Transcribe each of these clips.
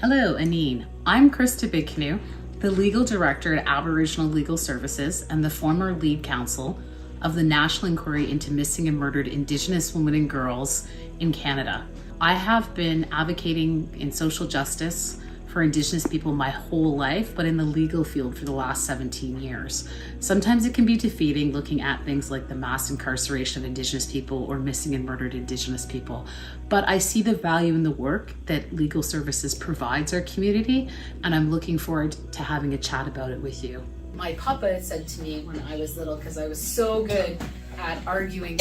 Hello, Anine. I'm Christa Big Canoe, the Legal Director at Aboriginal Legal Services and the former Lead Counsel of the National Inquiry into Missing and Murdered Indigenous Women and Girls in Canada. I have been advocating in social justice for Indigenous people my whole life, but in the legal field for the last 17 years. Sometimes it can be defeating looking at things like the mass incarceration of Indigenous people or missing and murdered Indigenous people. But I see the value in the work that legal services provides our community, and I'm looking forward to having a chat about it with you. My papa said to me when I was little, because I was so good at arguing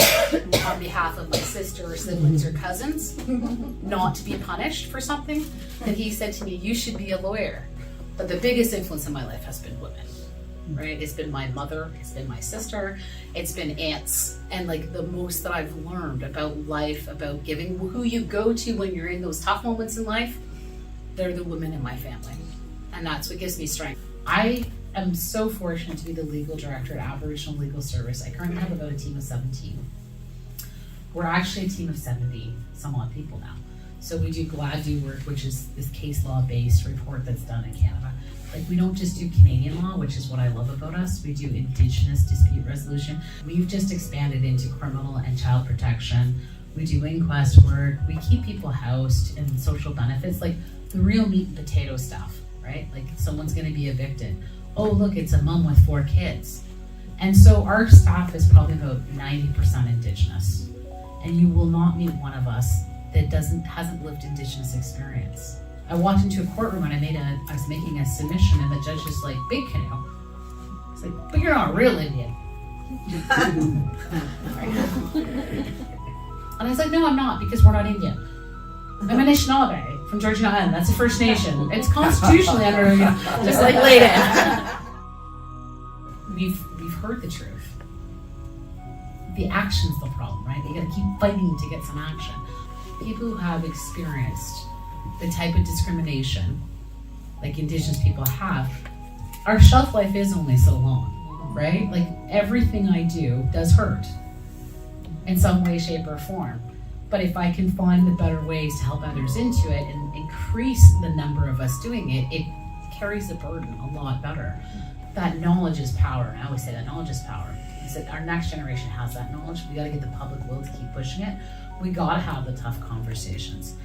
on behalf of my sister or siblings or cousins, not to be punished for something, that he said to me, you should be a lawyer. But the biggest influence in my life has been women, right? It's been my mother, it's been my sister, it's been aunts. And like the most that I've learned about life, about giving, who you go to when you're in those tough moments in life, they're the women in my family. And that's what gives me strength. I'm so fortunate to be the legal director at Aboriginal Legal Service. I currently have about a team of 17. We're actually a team of 70 some odd people now. So we do Glad Do work, which is this case law based report that's done in Canada. Like, we don't just do Canadian law, which is what I love about us. We do Indigenous dispute resolution. We've just expanded into criminal and child protection. We do inquest work. We keep people housed and social benefits, like the real meat and potato stuff, right? Like, someone's gonna be evicted. Oh, look, it's a mom with 4 kids. And so our staff is probably about 90% Indigenous. And you will not meet one of us that hasn't lived Indigenous experience. I walked into a courtroom and I was making a submission, and the judge was like, Big Canoe. It's like, but you're not a real Indian. And I was like, no, I'm not, because we're not Indian. I'm an Anishinaabe from Georgian Island. That's a First Nation. It's constitutionally under, just like laid in. We've heard the truth. The action's the problem, right? You gotta keep fighting to get some action. People who have experienced the type of discrimination like Indigenous people have, our shelf life is only so long, right? Like, everything I do does hurt in some way, shape, or form. But if I can find the better ways to help others into it and increase the number of us doing it, it carries the burden a lot better. That knowledge is power. And I always say that knowledge is power. It's that our next generation has that knowledge. We gotta get the public will to keep pushing it. We gotta have the tough conversations.